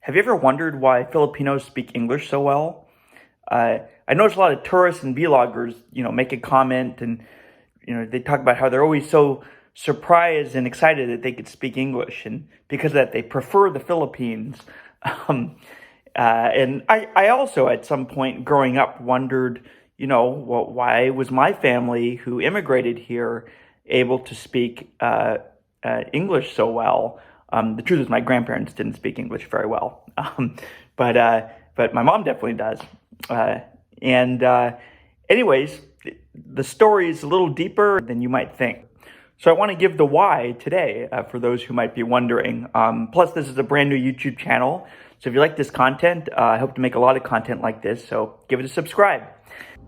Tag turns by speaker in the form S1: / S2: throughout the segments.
S1: Have you ever wondered why Filipinos speak English so well? I notice a lot of tourists and vloggers, make a comment and, they talk about how they're always so surprised and excited that they could speak English. And because of that, they prefer the Philippines. Um, and I also, at some point growing up, wondered, why was my family who immigrated here able to speak English so well? The truth is, my grandparents didn't speak English very well, but my mom definitely does. And anyways, the story is a little deeper than you might think. So I want to give the why today for those who might be wondering. Plus, this is a brand new YouTube channel. So if you like this content, I hope to make a lot of content like this. So give it a subscribe.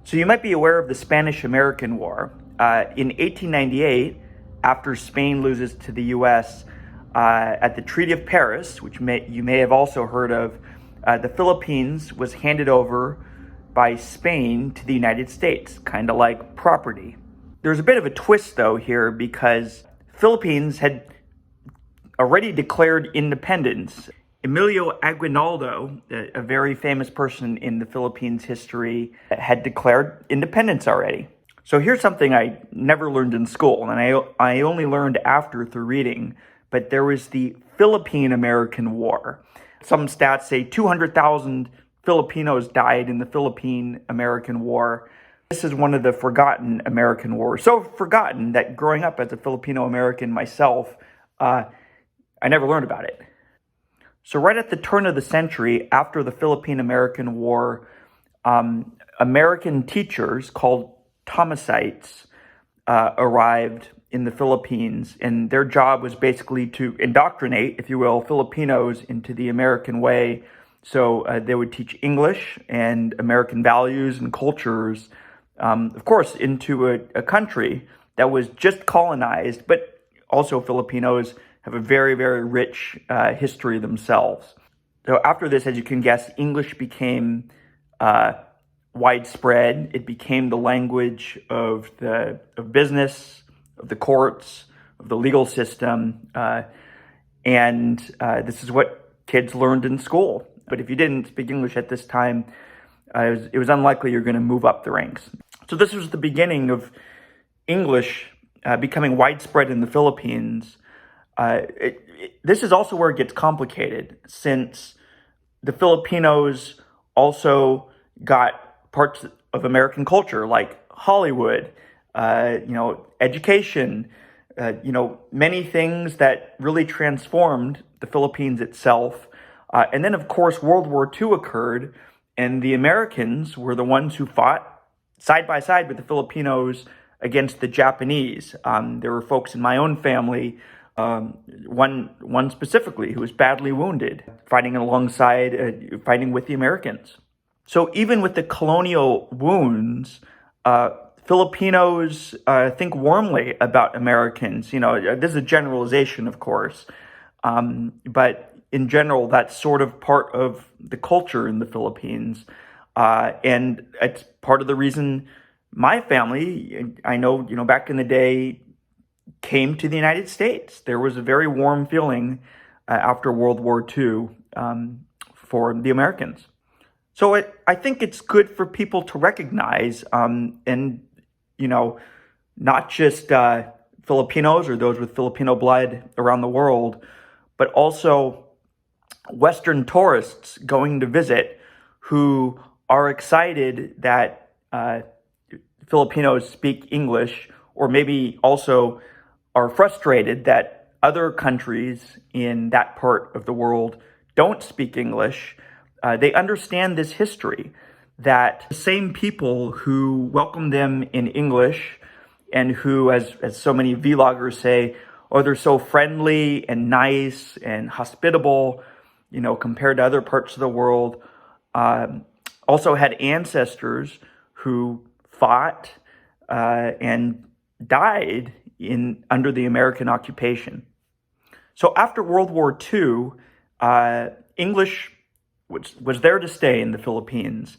S1: So you might be aware of the Spanish-American War. In 1898, after Spain loses to the U.S., at the Treaty of Paris, which you may have also heard of, the Philippines was handed over by Spain to the United States, kind of like property. There's a bit of a twist, though, here, because Philippines had already declared independence. Emilio Aguinaldo, a very famous person in the Philippines history, had declared independence already. So here's something I never learned in school, and I only learned after through reading, but there was the Philippine-American War. Some stats say 200,000 Filipinos died in the Philippine-American War. This is one of the forgotten American wars. So forgotten that growing up as a Filipino-American myself, I never learned about it. So right at the turn of the century, after the Philippine-American War, American teachers called Thomasites arrived in the Philippines, and their job was basically to indoctrinate, if you will, Filipinos into the American way. So they would teach English and American values and cultures, of course, into a country that was just colonized, but also Filipinos have a very, very rich history themselves. So after this, as you can guess, English became widespread. It became the language of business, of the courts, of the legal system, and this is what kids learned in school. But if you didn't speak English at this time, it was unlikely you're going to move up the ranks. So this was the beginning of English becoming widespread in the Philippines. This is also where it gets complicated, since the Filipinos also got parts of American culture, like Hollywood, education, many things that really transformed the Philippines itself. And then, of course, World War II occurred, and the Americans were the ones who fought side by side with the Filipinos against the Japanese. There were folks in my own family, one specifically, who was badly wounded, fighting with the Americans. So even with the colonial wounds, Filipinos think warmly about Americans. This is a generalization, of course, but in general, that's sort of part of the culture in the Philippines, and it's part of the reason my family, I know, back in the day, came to the United States. There was a very warm feeling after World War II for the Americans. So I think it's good for people to recognize, and not just Filipinos or those with Filipino blood around the world, but also Western tourists going to visit who are excited that Filipinos speak English, or maybe also are frustrated that other countries in that part of the world don't speak English. They understand this history, that the same people who welcome them in English and who, as so many vloggers say, they're so friendly and nice and hospitable, compared to other parts of the world, also had ancestors who fought and died under the American occupation. So after World War II, English was there to stay in the Philippines.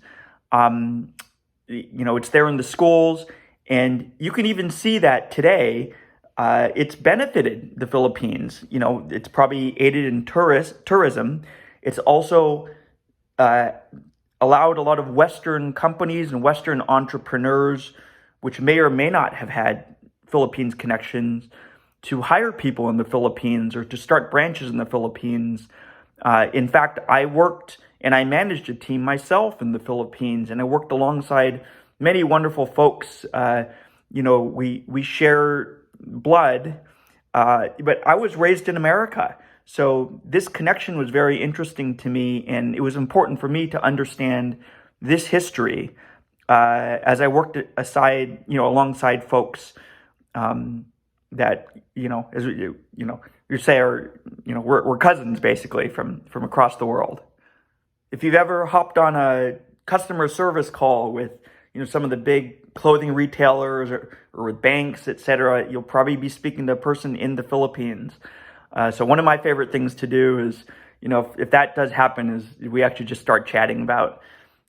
S1: It's there in the schools, and you can even see that today. It's benefited the Philippines. It's probably aided in tourism, It's also allowed a lot of Western companies and Western entrepreneurs, which may or may not have had Philippines connections, to hire people in the Philippines or to start branches in the Philippines. In fact, I worked and I managed a team myself in the Philippines, and I worked alongside many wonderful folks. We share blood, but I was raised in America. So this connection was very interesting to me, and it was important for me to understand this history as I worked alongside folks that as you say are we're cousins basically from across the world. If you've ever hopped on a customer service call with some of the big clothing retailers or with banks, etc., you'll probably be speaking to a person in the Philippines. So one of my favorite things to do is, if that does happen, is we actually just start chatting about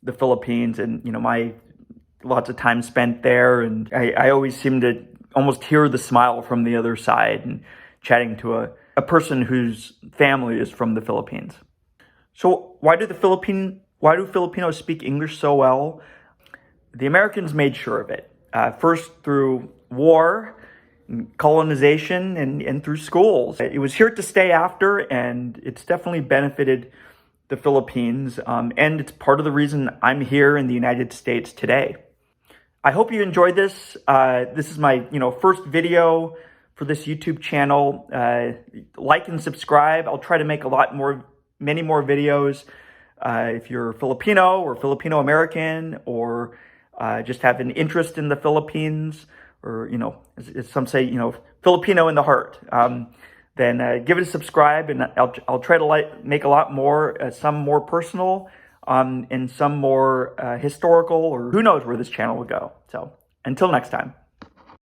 S1: the Philippines and, my lots of time spent there. And I always seem to almost hear the smile from the other side and chatting to a person whose family is from the Philippines. So why do Filipinos speak English so well? The Americans made sure of it. First through war, colonization, and through schools. It was here to stay after, and it's definitely benefited the Philippines, and it's part of the reason I'm here in the United States today. I hope you enjoyed this. This is my first video for this YouTube channel. Like and subscribe. I'll try to make many more videos. If you're Filipino or Filipino-American, or just have an interest in the Philippines, or, as some say, Filipino in the heart, then give it a subscribe, and I'll try to make a lot more, some more personal, and some more historical, or who knows where this channel will go. So until next time.